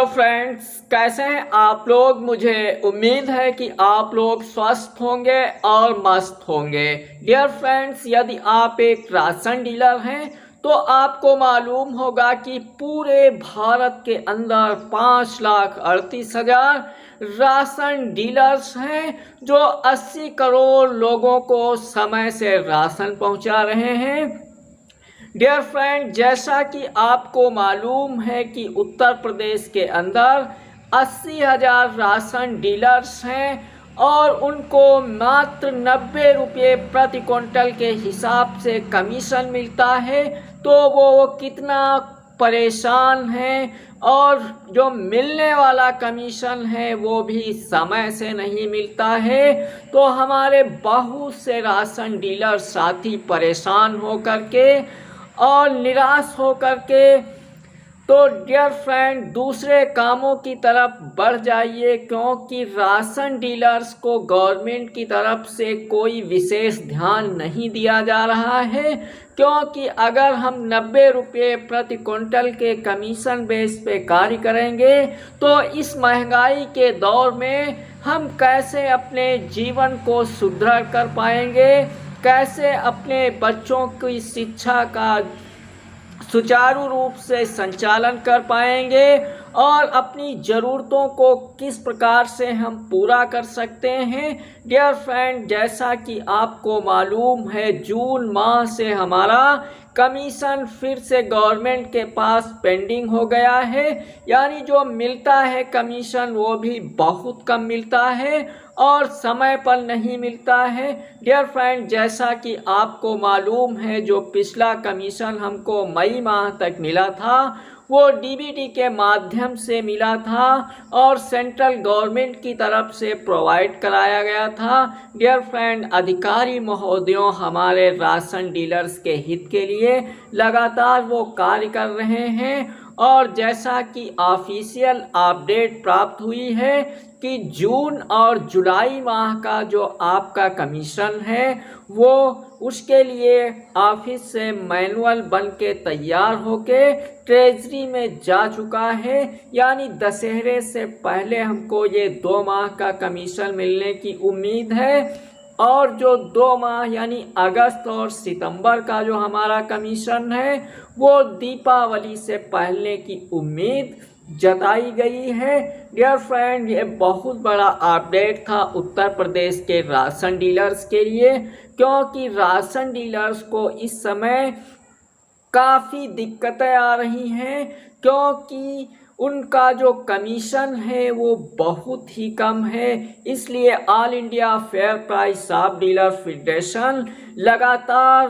Friends, कैसे हैं आप लोग। मुझे उम्मीद है कि आप लोग स्वस्थ होंगे और मस्त होंगे। डियर फ्रेंड्स, यदि आप एक राशन डीलर हैं तो आपको मालूम होगा कि पूरे भारत के अंदर 5,38,000 राशन डीलर्स हैं जो 80 करोड़ लोगों को समय से राशन पहुंचा रहे हैं। डियर फ्रेंड, जैसा कि आपको मालूम है कि उत्तर प्रदेश के अंदर 80,000 राशन डीलर्स हैं और उनको मात्र 90 रुपये प्रति क्विंटल के हिसाब से कमीशन मिलता है। तो वो कितना परेशान हैं और जो मिलने वाला कमीशन है वो भी समय से नहीं मिलता है। तो हमारे बहुत से राशन डीलर साथी परेशान होकर के और निराश होकर के तो डियर फ्रेंड दूसरे कामों की तरफ बढ़ जाइए, क्योंकि राशन डीलर्स को गवर्नमेंट की तरफ से कोई विशेष ध्यान नहीं दिया जा रहा है। क्योंकि अगर हम 90 रुपये प्रति क्विंटल के कमीशन बेस पे कार्य करेंगे तो इस महंगाई के दौर में हम कैसे अपने जीवन को सुदृढ़ कर पाएंगे, कैसे अपने बच्चों की शिक्षा का सुचारू रूप से संचालन कर पाएंगे और अपनी ज़रूरतों को किस प्रकार से हम पूरा कर सकते हैं। डियर फ्रेंड, जैसा कि आपको मालूम है जून माह से हमारा कमीशन फिर से गवर्नमेंट के पास पेंडिंग हो गया है, यानी जो मिलता है कमीशन वो भी बहुत कम मिलता है और समय पर नहीं मिलता है। डियर फ्रेंड, जैसा कि आपको मालूम है जो पिछला कमीशन हमको मई माह तक मिला था वो डीबीटी के माध्यम से मिला था और सेंट्रल गवर्नमेंट की तरफ से प्रोवाइड कराया गया था। डियर फ्रेंड, अधिकारी महोदयों हमारे राशन डीलर्स के हित के लिए लगातार वो कार्य कर रहे हैं और जैसा कि ऑफिशियल अपडेट प्राप्त हुई है कि जून और जुलाई माह का जो आपका कमीशन है वो उसके लिए ऑफिस से मैनुअल बन के तैयार होके ट्रेजरी में जा चुका है। यानी दशहरे से पहले हमको ये 2 माह का कमीशन मिलने की उम्मीद है और जो 2 माह यानी अगस्त और सितंबर का जो हमारा कमीशन है वो दीपावली से पहले की उम्मीद जताई गई है। डियर फ्रेंड, ये बहुत बड़ा अपडेट था उत्तर प्रदेश के राशन डीलर्स के लिए, क्योंकि राशन डीलर्स को इस समय काफ़ी दिक्कतें आ रही हैं, क्योंकि उनका जो कमीशन है वो बहुत ही कम है। इसलिए all India fair price shop dealer federation लगातार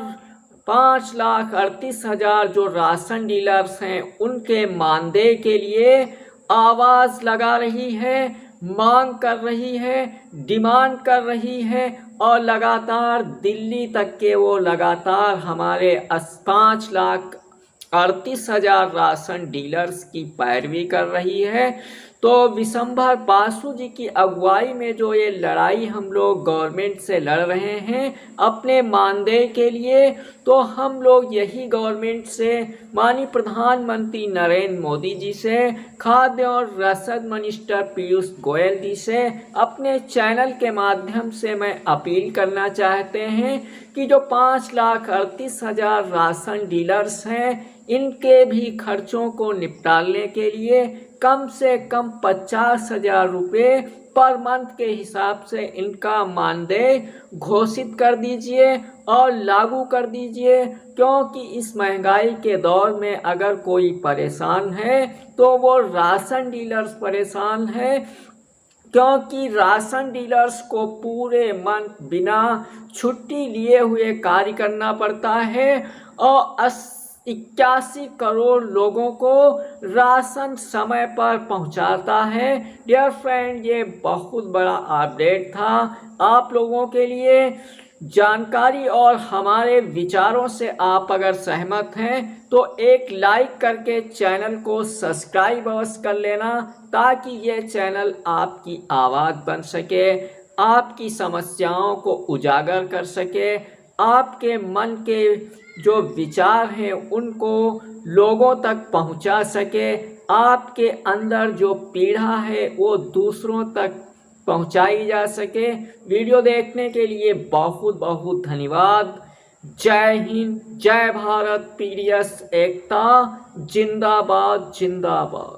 5,38,000 जो राशन डीलर्स हैं उनके मानदेय के लिए आवाज़ लगा रही है, मांग कर रही है, डिमांड कर रही है और लगातार दिल्ली तक के वो लगातार हमारे 5,38,000 राशन डीलर्स की पैरवी कर रही है। तो विशंभर बासु जी की अगुवाई में जो ये लड़ाई हम लोग गवर्नमेंट से लड़ रहे हैं अपने मानदेय के लिए, तो हम लोग यही गवर्नमेंट से माननीय प्रधानमंत्री नरेंद्र मोदी जी से, खाद्य और रसद मिनिस्टर पीयूष गोयल जी से अपने चैनल के माध्यम से मैं अपील करना चाहते हैं कि जो 5,38,000 राशन डीलर्स हैं इनके भी खर्चों को निपटाने के लिए कम से कम 50,000 रुपये पर मंथ के हिसाब से इनका मानदेय घोषित कर दीजिए और लागू कर दीजिए। क्योंकि इस महंगाई के दौर में अगर कोई परेशान है तो वो राशन डीलर्स परेशान है, क्योंकि राशन डीलर्स को पूरे मंथ बिना छुट्टी लिए हुए कार्य करना पड़ता है और 81 करोड़ लोगों को राशन समय पर पहुंचाता है। डियर फ्रेंड, ये बहुत बड़ा अपडेट था आप लोगों के लिए जानकारी और हमारे विचारों से आप अगर सहमत हैं तो एक लाइक करके चैनल को सब्सक्राइब अवश्य कर लेना, ताकि ये चैनल आपकी आवाज़ बन सके, आपकी समस्याओं को उजागर कर सके, आपके मन के जो विचार हैं उनको लोगों तक पहुंचा सके, आपके अंदर जो पीड़ा है वो दूसरों तक पहुंचाई जा सके। वीडियो देखने के लिए बहुत बहुत धन्यवाद। जय हिंद, जय भारत, पीडीएस एकता जिंदाबाद जिंदाबाद।